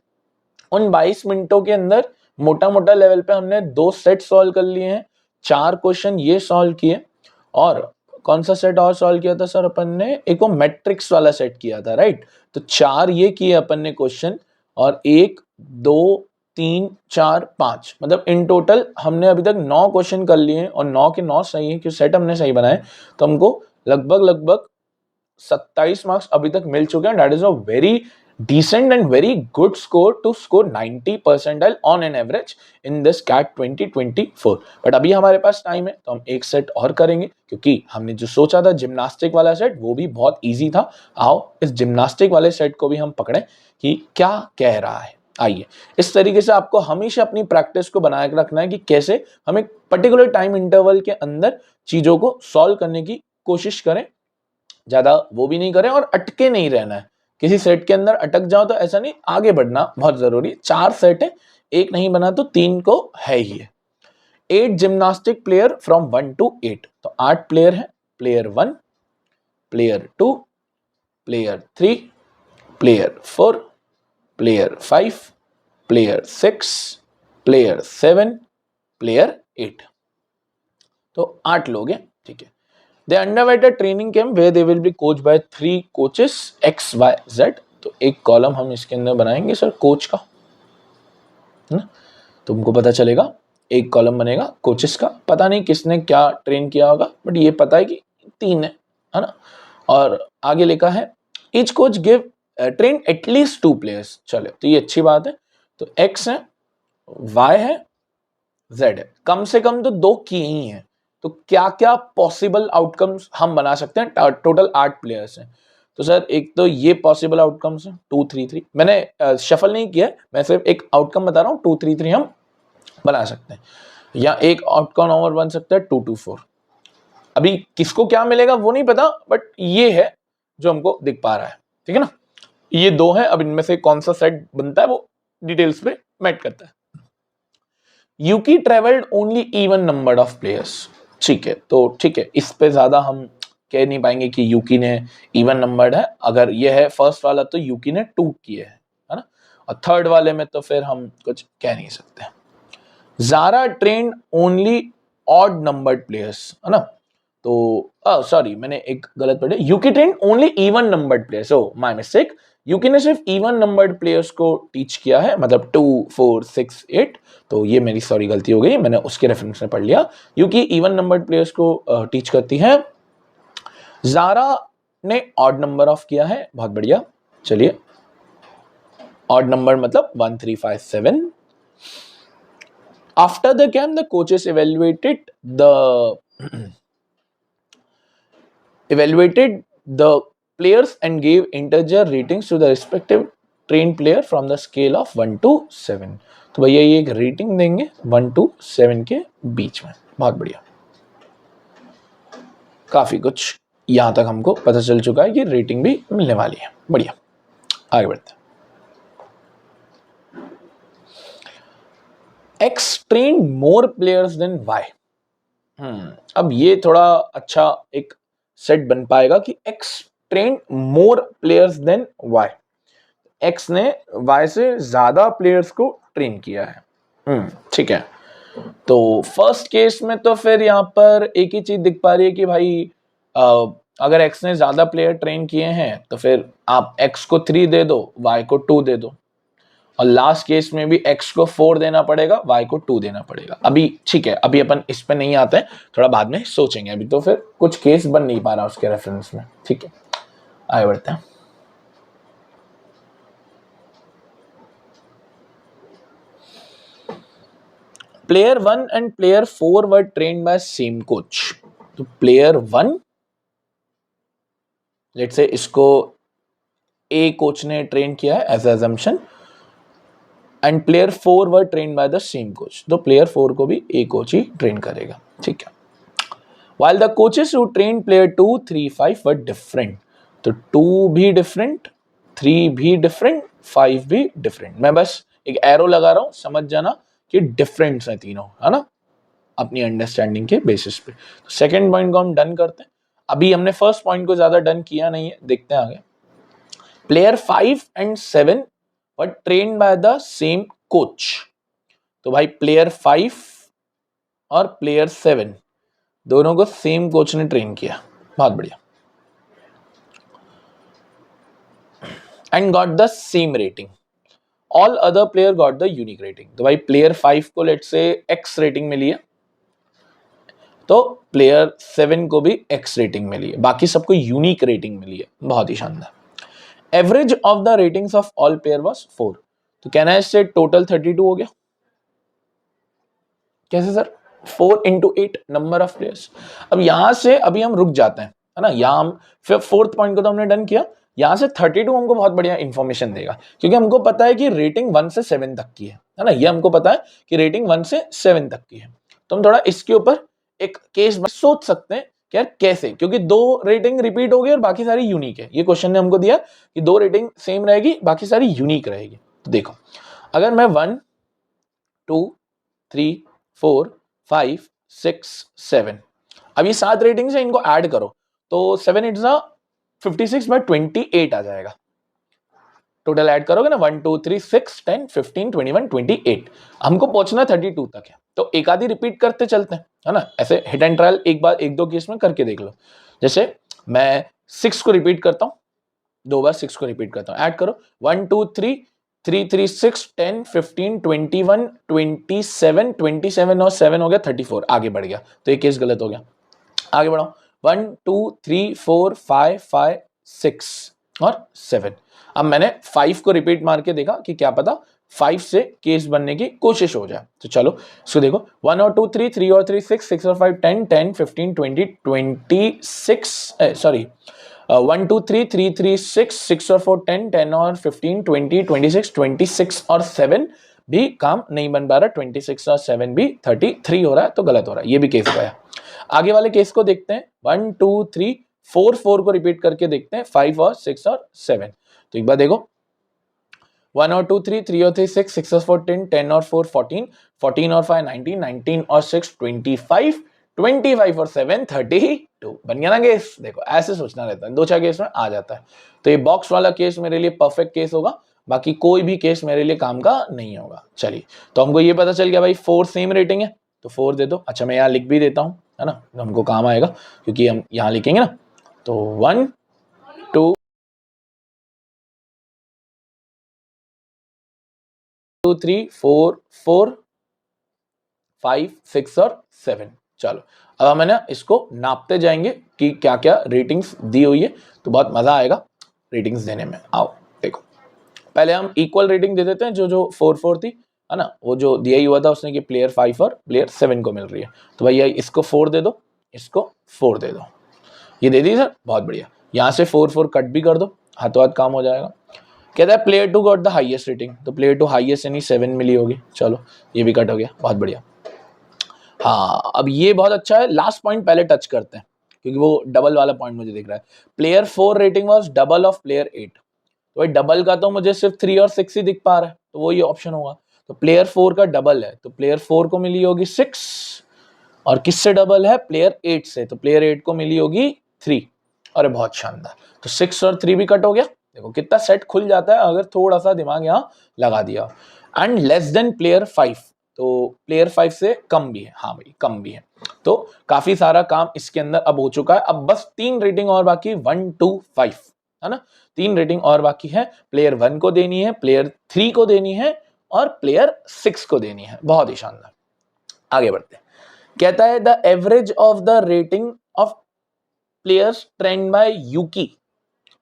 S1: उन 22 मिनटों के अंदर मोटा लेवल पे हमने 2 सेट सॉल्व कर लिए हैं, 4 क्वेश्चन ये सॉल्व किए, और कौन सा सेट और सॉल्व किया था सर अपन ने? एक वो मैट्रिक्स वाला सेट किया था, राइट। तो 4 ये किए अपन ने क्वेश्चन, और 1 2 3 4 5, मतलब इन टोटल हमने अभी तक 9 क्वेश्चन कर लिए हैं, और 9 के 9 सही है, क्योंकि सेट हमने सही बनाए। तो हमको लगभग 27 मार्क्स अभी तक मिल चुके हैं। That is a very decent and very good score to score 90 percentile on an average in this CAT 2024। But अभी हमारे पास टाइम है, तो हम एक सेट और करेंगे, क्योंकि हमने जो सोचा था जिम्नास्टिक वाला सेट वो भी बहुत इजी था। आओ इस जिम्नास्टिक वाले सेट को भी हम पकड़ें कि क्या कह रहा है। आइए, इस तरीके से आपको हमेशा अपनी प्रैक्टिस को बनाए रखना है कि कैसे हम एक पर्टिकुलर टाइम इंटरवल के अंदर चीजों को सॉल्व करने की कोशिश करें, ज्यादा वो भी नहीं करें और अटके नहीं रहना है। किसी सेट के अंदर अटक जाओ तो ऐसा नहीं, आगे बढ़ना बहुत जरूरी है। 4 सेट है, एक नहीं बना तो 3 को है ही है। 8 जिम्नास्टिक प्लेयर फ्रॉम 1 to 8, तो 8 प्लेयर है। Player 1, player 2, player 3, player 4, player 5, player 6, player 7, player 8, तो 8 लोग हैं, ठीक है। They underwent a training camp where they will be coach by 3 coaches X Y Z. तो एक कॉलम हम इसके अंदर बनाएंगे सर कोच का, है ना, तुमको पता चलेगा। एक कॉलम बनेगा कोचेस का, पता नहीं किसने क्या ट्रेन किया होगा, बट ये पता है कि 3 है ना। और आगे लिखा है each coach give train at least 2 players. चलो, तो ये अच्छी बात है। तो एक्स है, वाई है, जेड है, कम से कम तो 2 किए ही हैं। तो क्या क्या पॉसिबल आउटकम्स हम बना सकते हैं? टोटल 8 प्लेयर्स हैं, तो सर एक तो ये पॉसिबल आउटकम्स हैं 2 3 3। मैंने शफल नहीं किया है, मैं सिर्फ एक आउटकम बता रहा हूँ। 2 3 3 हम बना सकते हैं, या एक आउटकम और बन सकता है 2 2 4। अभी किसको क्या मिलेगा वो नहीं पता, बट ये है जो हमको दिख पा रहा है, ठीक है ना। ये 2 है, अब इनमें से कौन सा सेट बनता है वो डिटेल्स पे मैट करता है। Yuki travelled only even number of players, ठीक है, तो ठीक है, इस पे ज्यादा हम कह नहीं पाएंगे कि यूकी ने इवन नंबर है। अगर ये है फर्स्ट वाला तो यूकी ने 2 किए है ना, और थर्ड वाले में तो फिर हम कुछ कह नहीं सकते। Zara train only odd numbered players, है ना, तो सॉरी मैंने एक गलत पढ़ा, Yuki train only even numbered players, oh my mistake. Yuki ने सिर्फ इवन नंबर्ड प्लेयर्स को टीच किया है, मतलब 2 4 6 8। तो ये मेरी सॉरी गलती हो गई, मैंने उसके रेफरेंस में पढ़ लिया। यूकी इवन नंबर्ड प्लेयर्स को टीच करती है। ज़ारा ने ऑड नंबर ऑफ किया है, बहुत बढ़िया। चलिए, ऑड नंबर मतलब 1 3 5 7। After the camp, the coaches evaluated the players and gave integer ratings to the respective trained player from the scale of 1 to 7। तो भैया ये एक रेटिंग देंगे 1 to 7 के बीच में। बहुत बढ़िया, काफी कुछ यहां तक हमको पता चल चुका है कि रेटिंग भी मिलने वाली है। बढ़िया, आगे बढ़ते हैं। X trained more players than Y। अब ये थोड़ा अच्छा एक सेट बन पाएगा कि X trained more players than Y। X ने Y से ज्यादा प्लेयर्स को ट्रेन किया है। ठीक है, तो फर्स्ट केस में तो फिर यहाँ पर एक ही चीज दिख पा रही है कि भाई अगर X ने ज्यादा प्लेयर ट्रेन किए हैं तो फिर आप X को 3 दे दो, Y को 2 दे दो, और लास्ट केस में भी x को 4 देना पड़ेगा, y को 2 देना पड़ेगा। अभी ठीक है, अभी अपन इस पे नहीं आते हैं, थोड़ा बाद में सोचेंगे, अभी तो फिर कुछ केस बन नहीं पा रहा उसके रेफरेंस में। ठीक है, आगे बढ़ते हैं। Player 1 and player 4 were trained by same coach. तो प्लेयर 1, लेट्स से इसको ए कोच ने ट्रेन किया है as assumption, and player 4 were train by the same coach. तो प्लेयर 4 को भी ए कोच ही ट्रेन करेगा। ठीक है, while the coaches who trained player 2 3 5 were different। तो 2 भी डिफरेंट, 3 भी डिफरेंट, 5 भी डिफरेंट। मैं बस एक एरो लगा रहा हूं, समझ जाना कि डिफरेंट्स हैं तीनों, है ना, अपनी अंडरस्टैंडिंग के बेसिस पे। तो सेकंड पॉइंट को हम डन करते हैं। अभी हमने फर्स्ट पॉइंट को ज्यादा डन किया नहीं है, देखते हैं आगे। Player 5 and 7 were trained by the same coach. तो भाई प्लेयर 5 और प्लेयर 7 दोनों को सेम कोच ने ट्रेन किया। बहुत बढ़िया, and got the same rating. All other player got the unique rating. तो भाई प्लेयर 5 को लेट्स से एक्स रेटिंग मिली है, तो प्लेयर 7 को भी एक्स रेटिंग मिली है, बाकी सबको यूनिक रेटिंग मिली है। बहुत ही शानदार। Average of the ratings of all player was 4। तो कहना है इससे टोटल 32 हो गया। कैसे sir? 4 into 8 number of players. अब यहां से अभी हम रुक जाते हैं, है ना, यहां हम फिर फोर्थ पॉइंट को तो हमने डन किया, यहाँ से 32 हमको बहुत बढ़िया इंफॉर्मेशन देगा, क्योंकि हमको पता है कि रेटिंग 1 से 7 तक की है ना, ये हमको पता है कि रेटिंग 1 से 7 तक की है। तो हम थोड़ा इसके ऊपर एक केस सोच सकते हैं कि यार कैसे, क्योंकि 2 रेटिंग रिपीट हो गई और बाकी सारी यूनिक है। ये क्वेश्चन ने हमको दिया कि 2 रेटिंग सेम रहेगी, बाकी सारी यूनिक रहेगी। तो देखो, अगर मैं 1 2 3 4 5 6 7, अब ये 7 रेटिंग्स है, इनको ऐड करो तो 7 इट्स 56 बाय 28 आ जाएगा। टोटल ऐड करोगे ना 1 2 3 6 10 15 21 28, हमको पहुंचना 32 तक है। तो एक आधी रिपीट करते चलते हैं, है ना, ऐसे हिट एंड ट्रायल एक बार 1-2 केस में करके देख लो। जैसे मैं 6 को रिपीट करता हूं, 2 बार 6 को रिपीट करता हूं, ऐड करो 1 2 3 3 3 6 10 15 21 27 27 और 7 हो गया 34, आगे बढ़ गया। तो ये केस गलत हो गया, आगे बढ़ाओ 1 2 3 4 5 5 6 और 7। अब मैंने 5 को रिपीट मार के देखा कि क्या पता 5 से केस बनने की कोशिश हो जाए। तो चलो इसको देखो 1 और 2 3 3 और 3 6 6 और 5 10 10 15 20 26 सॉरी 1 2 3 3 3 6 6 और 4 10 10 और 15 20 26 26 और 7 भी काम नहीं बन पा रहा, 26 और 7 भी 33 हो रहा है, तो गलत हो रहा है। ये भी केस गया। आगे वाले केस को देखते हैं 1 2 3 4 4 को रिपीट करके देखते हैं 5 और 6 और 7। तो एक बार देखो 1 और 2 3 3 और 3 6 6 और 4 10 10 और 4 14 14 और 5 19 19 और 6 25 25 और 7 32। बन गया ना केस। देखो ऐसे सोचना रहता है, 2-4 केस में आ जाता है। तो ये बॉक्स वाला केस मेरे लिए परफेक्ट केस होगा, बाकी कोई भी केस मेरे लिए काम का नहीं होगा। चलिए, तो हमको ये पता चल गया भाई 4 सेम रेटिंग है, तो 4 दे दो। अच्छा मैं यहाँ लिख भी देता हूँ, है ना, हमको काम आएगा क्योंकि हम यहाँ लिखेंगे ना। तो 1 2 3 4 4 5 6 और 7। चलो अब हम है ना इसको नापते जाएंगे कि क्या क्या रेटिंग्स दी हुई है, तो बहुत मजा आएगा रेटिंग्स देने में। आओ देखो, पहले हम इक्वल रेटिंग दे देते हैं, जो जो 4 4 थी, है ना, वो जो दिया ही हुआ था उसने कि प्लेयर 5 और प्लेयर 7 को मिल रही है। तो भैया इसको 4 दे दो, इसको 4 दे दो। ये दे दी सर, बहुत बढ़िया। यहाँ से 4 4 कट भी कर दो, हाथों हाथ काम हो जाएगा। कहता है player 2 got the highest rating, तो प्लेयर 2 हाईएस्ट यानी 7 मिली होगी। चलो ये भी कट हो गया, बहुत बढ़िया। हाँ अब ये बहुत अच्छा है, लास्ट पॉइंट पहले टच करते हैं क्योंकि वो डबल वाला पॉइंट मुझे दिख रहा है। Player 4 rating was double of player 8, तो भाई डबल का तो मुझे सिर्फ 3 और 6 ही दिख पा रहा है, तो वो ये ऑप्शन होगा। तो प्लेयर 4 का डबल है, तो प्लेयर 4 को मिली होगी 6, और किससे डबल है, प्लेयर 8 से, तो प्लेयर 8 को मिली होगी 3। अरे बहुत शानदार, तो 6 और 3 भी कट हो गया। देखो कितना सेट खुल जाता है अगर थोड़ा सा दिमाग यहाँ लगा दिया। एंड लेस देन प्लेयर 5, तो प्लेयर 5 से कम भी है, हाँ भाई कम भी है। तो काफी सारा काम इसके अंदर अब हो चुका है। अब बस 3 रेटिंग और बाकी, 1 2 5, है ना, 3 रेटिंग और बाकी है। प्लेयर 1 को देनी है, प्लेयर 3 को देनी है और प्लेयर 6 को देनी है। बहुत ही शानदार, आगे बढ़ते हैं। कहता है the average of the rating of players trained by Yuki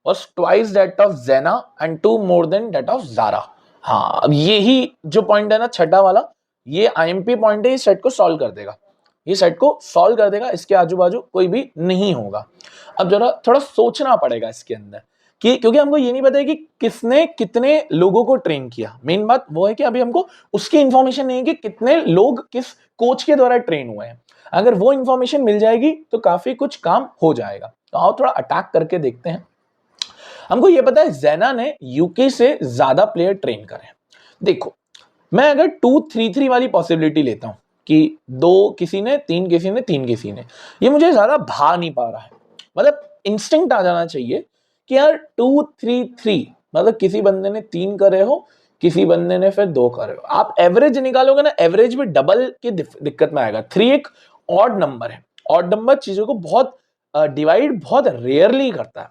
S1: was twice that of Zena and 2 more than that of Zara। हाँ अब यही जो पॉइंट है ना छठा वाला, ये आईएमपी पॉइंट है, ये सेट को सॉल्व कर देगा, ये सेट को सॉल्व कर देगा, इसके आजू बाजू कोई भी नहीं होगा। अब जरा थोड़ा सोचना पड़ेगा इसके अंदर कि, क्योंकि हमको ये नहीं पता है कि किसने कितने लोगों को ट्रेन किया। मेन बात वो है कि अभी हमको उसकी इंफॉर्मेशन नहीं है कि कितने लोग किस कोच के द्वारा ट्रेन हुए हैं। अगर वो इंफॉर्मेशन मिल जाएगी तो काफी कुछ काम हो जाएगा। तो आओ थोड़ा अटैक करके देखते हैं। हमको ये पता है ज़ेना ने यूके से ज्यादा प्लेयर ट्रेन करे। देखो मैं अगर 2-3-3 वाली पॉसिबिलिटी लेता हूं कि 2 किसी ने, 3 किसी ने, 3 किसी ने, ये मुझे ज्यादा भा नहीं पा रहा है। मतलब इंस्टिंक्ट आ जाना चाहिए कि यार 2-3-3 मतलब किसी बंदे ने 3 करे हो, किसी बंदे ने फिर 2 करे हो। आप एवरेज निकालोगे ना, एवरेज में डबल की दिक्कत में आएगा। 3 एक ऑड नंबर है, ऑड नंबर चीजों को बहुत डिवाइड बहुत रेयरली करता है,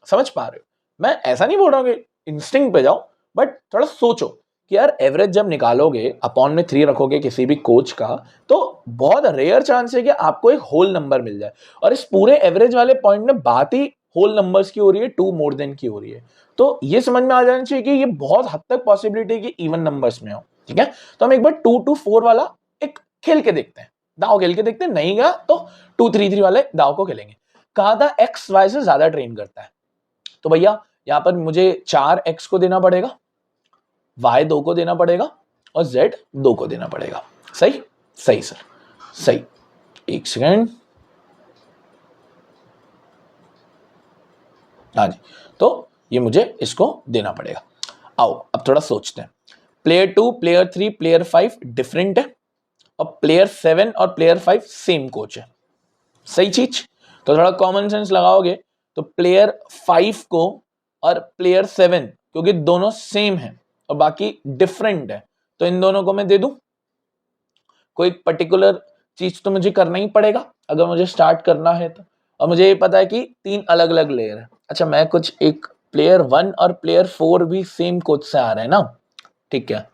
S1: समझ पा रहे हो। मैं ऐसा नहीं बोल रहा हूँ कि इंस्टिंक्ट पे जाओ, बट थोड़ा सोचो कि यार एवरेज जब निकालोगे, अपॉन में 3 रखोगे किसी भी कोच का, तो बहुत रेयर चांस है कि आपको एक होल नंबर मिल जाए। और इस पूरे एवरेज वाले पॉइंट में बात ही होल नंबर्स की हो रही है, 2 मोर देन की हो रही है। तो ये समझ में आ जाना चाहिए कि ये बहुत हद तक पॉसिबिलिटी है कि इवन नंबर्स में हो। ठीक है, तो हम एक बार 2-4 वाला एक खेल के देखते हैं, दाव खेल के देखते हैं। नहीं गया तो 2-3-3 वाले दाव को खेलेंगे। कहा था एक्स वाई से ज्यादा ट्रेन करता है, तो भैया यहाँ पर मुझे 4x को देना पड़ेगा, y 2 को देना पड़ेगा और z 2 को देना पड़ेगा। सही सही सर, सही। एक सेकेंड, हाँ जी, तो ये मुझे इसको देना पड़ेगा। आओ अब थोड़ा सोचते हैं। प्लेयर 2, प्लेयर 3, प्लेयर 5 डिफरेंट है और प्लेयर 7 और प्लेयर 5 सेम कोच है। सही चीज। तो थोड़ा कॉमन सेंस लगाओगे तो प्लेयर 5 को और प्लेयर 7, क्योंकि दोनों सेम है और बाकी डिफरेंट है, तो इन दोनों को मैं दे दूं। कोई पर्टिकुलर चीज तो मुझे करना ही पड़ेगा अगर मुझे स्टार्ट करना है तो, और मुझे ये पता है कि 3 अलग अलग लेयर है। अच्छा, मैं कुछ एक प्लेयर 1 और प्लेयर 4 भी सेम कोच से आ रहे हैं ना, ठीक है,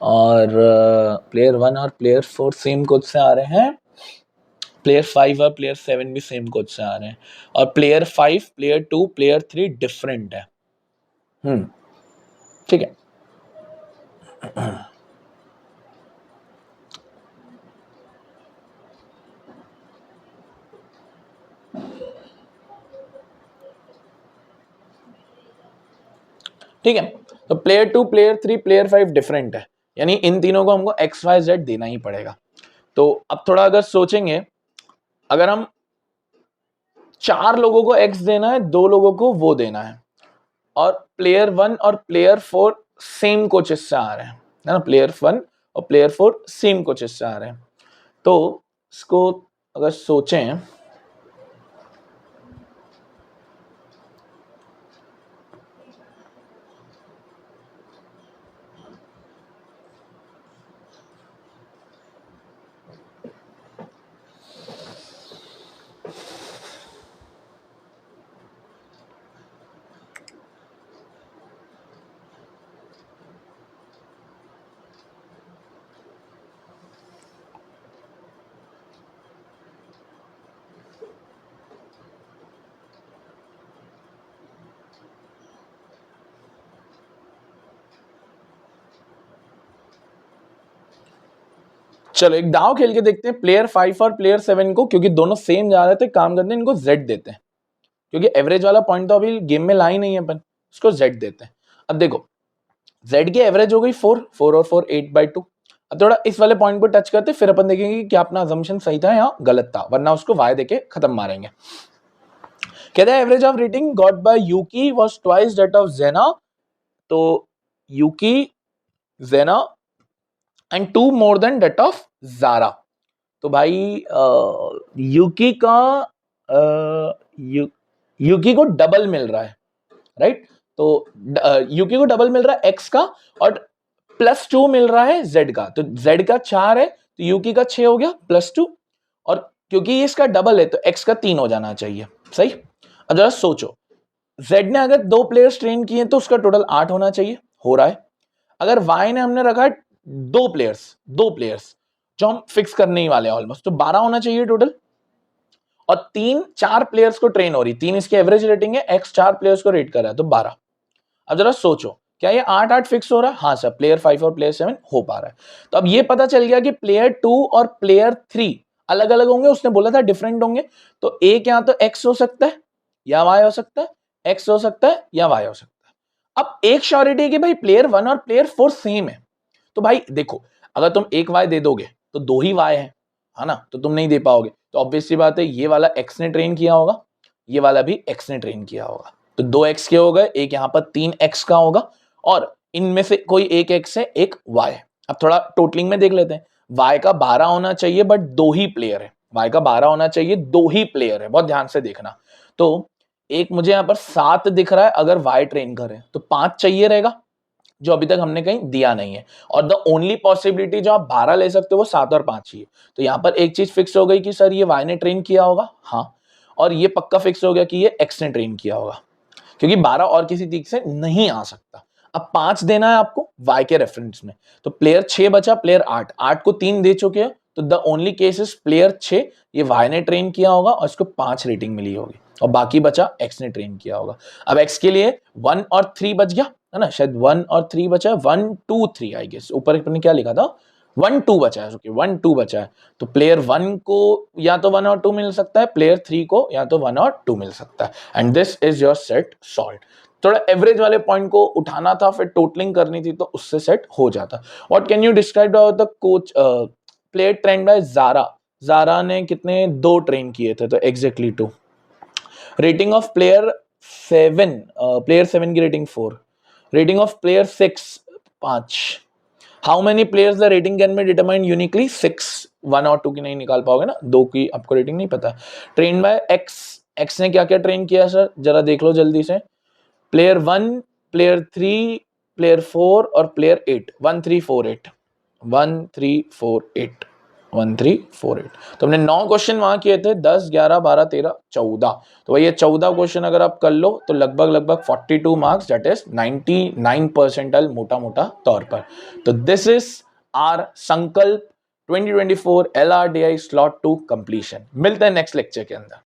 S1: और प्लेयर 1 और प्लेयर 4 सेम कोच से आ रहे हैं, प्लेयर 5 और प्लेयर 7 भी सेम कोच से आ रहे हैं, और प्लेयर 5, प्लेयर 2, प्लेयर 3 डिफरेंट है। ठीक है। ठीक है, तो प्लेयर 2, प्लेयर 3, प्लेयर 5 डिफरेंट है, यानी इन तीनों को हमको एक्स वाई जेड देना ही पड़ेगा। तो अब थोड़ा अगर सोचेंगे, अगर हम 4 लोगों को एक्स देना है, 2 लोगों को वो देना है, और प्लेयर 1 और प्लेयर 4 सेम कोचेस से आ रहे हैं, है ना, प्लेयर 1 और प्लेयर 4 सेम कोचेस से आ रहे हैं, तो इसको अगर सोचें, चलो एक दाव खेल के देखते हैं प्लेयर 5 और प्लेयर 7 को, क्योंकि दोनों सेम जा रहे थे, काम करते हैं इनको जेड देते हैं, क्योंकि एवरेज वाला पॉइंट तो अभी गेम में ला ही नहीं है अपन, उसको जेड देते हैं। अब देखो जेड की एवरेज हो गई 4 और 4 8/2। अब थोड़ा इस वाले पॉइंट पर टच करते, फिर अपन देखेंगे कि क्या अपना अजम्पशन सही था या गलत था, वरना उसको वाई देके खत्म मारेंगे। कहते हैं average of rating got by Yuki was twice that of Jena, तो Yuki, Jena and 2 more than that of Zara. तो भाई यूकी का यूकी को डबल मिल रहा है, राइट, तो यूकी को डबल मिल रहा है एक्स का, और +2 मिल रहा है जेड का, तो जेड का 4 है तो यूकी का 6 हो गया +2, और क्योंकि ये इसका डबल है तो एक्स का 3 हो जाना चाहिए। सही। अब जरा सोचो, जेड ने अगर 2 प्लेयर्स ट्रेन किए तो उसका टोटल 8 होना चाहिए, हो रहा है। अगर वाई ने हमने रखा है 2 प्लेयर्स जो हम फिक्स करने ही वाले हैं ऑलमोस्ट, तो 12 होना चाहिए टोटल, और 4 प्लेयर्स को ट्रेन हो रही, 3 इसकी एवरेज रेटिंग है, एक्स 4 प्लेयर्स को रेट कर रहा है तो 12। अब जरा सोचो, क्या ये 8-8 फिक्स हो रहा है? हाँ सर, प्लेयर 5 और प्लेयर 7 हो पा रहा है। तो अब ये पता चल गया कि प्लेयर 2 और प्लेयर 3 अलग अलग होंगे, उसने बोला था डिफरेंट होंगे, तो एक या तो एक्स हो सकता है या वाई हो सकता है, एक्स हो सकता है या वाई हो सकता है। अब एक श्योरिटी है कि भाई प्लेयर 1 और प्लेयर 4 सेम है, तो भाई देखो अगर तुम एक वाई दे दोगे तो 2 ही वाई है ना, तो तुम नहीं दे पाओगे, तो ऑब्वियस सी बात है ये वाला एक्स ने ट्रेन किया होगा, ये वाला भी एक्स ने ट्रेन किया होगा, तो 2x के हो गए, एक यहाँ पर 3x का होगा, और इनमें से कोई एक x है, एक y है। अब थोड़ा टोटलिंग में देख लेते हैं, y का 12 होना चाहिए बट 2 ही प्लेयर है, y का 12 होना चाहिए, 2 ही प्लेयर है, बहुत ध्यान से देखना। तो एक मुझे यहाँ पर 7 दिख रहा है, अगर y ट्रेन करे तो 5 चाहिए रहेगा, जो अभी तक हमने कहीं दिया नहीं है, और द ओनली पॉसिबिलिटी जो आप 12 ले सकते हो वो 7 और 5 ही है। तो यहाँ पर एक चीज फिक्स हो गई कि सर ये y ने ट्रेन किया होगा, हाँ, और ये पक्का फिक्स हो गया कि ये x ने ट्रेन किया होगा, क्योंकि 12 और किसी तरीके से नहीं आ सकता। अब 5 देना है आपको y के रेफरेंस में, तो प्लेयर 6 बचा, प्लेयर 8 को 3 दे चुके हैं, तो the only case is player 6, ये y ने ट्रेन किया होगा और इसको 5 रेटिंग मिली होगी, और बाकी बचा x ने ट्रेन किया होगा। अब x के लिए 1 और 3 बच गया है ना, शायद 1 और 3 बचा, 1 2 3 आई गेस, ऊपर ने क्या लिखा था 1-2 बचा है, ओके 1-2 बचा है, तो प्लेयर 1 को या तो 1 और 2 मिल सकता है, प्लेयर 3 को या तो 1 और 2 मिल सकता है, and this is your set solve. थोड़ा एवरेज वाले पॉइंट को उठाना था, फिर टोटलिंग करनी थी, तो उससे सेट हो जाता। What can you describe about the coach player trained by Zara? Zara ने कितने 2 ट्रेन किए थे, तो exactly 2। Rating of player 7, player 7 की rating 4, rating of player 6 5। How many players the rating can be determined uniquely? 6। 1 और 2 की नहीं निकाल पाओगे ना, 2 की आपको रेटिंग नहीं पता। ट्रेन बाय एक्स, एक्स ने क्या क्या ट्रेन किया सर, जरा देख लो जल्दी से। प्लेयर 1, प्लेयर 3, प्लेयर 4 और प्लेयर 8, 1 3 4 8, 1 3 4 8, 1 3 4 8। तो हमने 9 क्वेश्चन वहां किए थे, 10 11 12 13 14। तो भाई ये 14 क्वेश्चन अगर आप कर लो तो लगभग 42 मार्क्स, दैट इज 99 परसेंटाइल मोटा मोटा तौर पर। तो दिस इज आर संकल्प 2024 LRDI स्लॉट 2 कंप्लीशन। मिलते हैं नेक्स्ट लेक्चर के अंदर।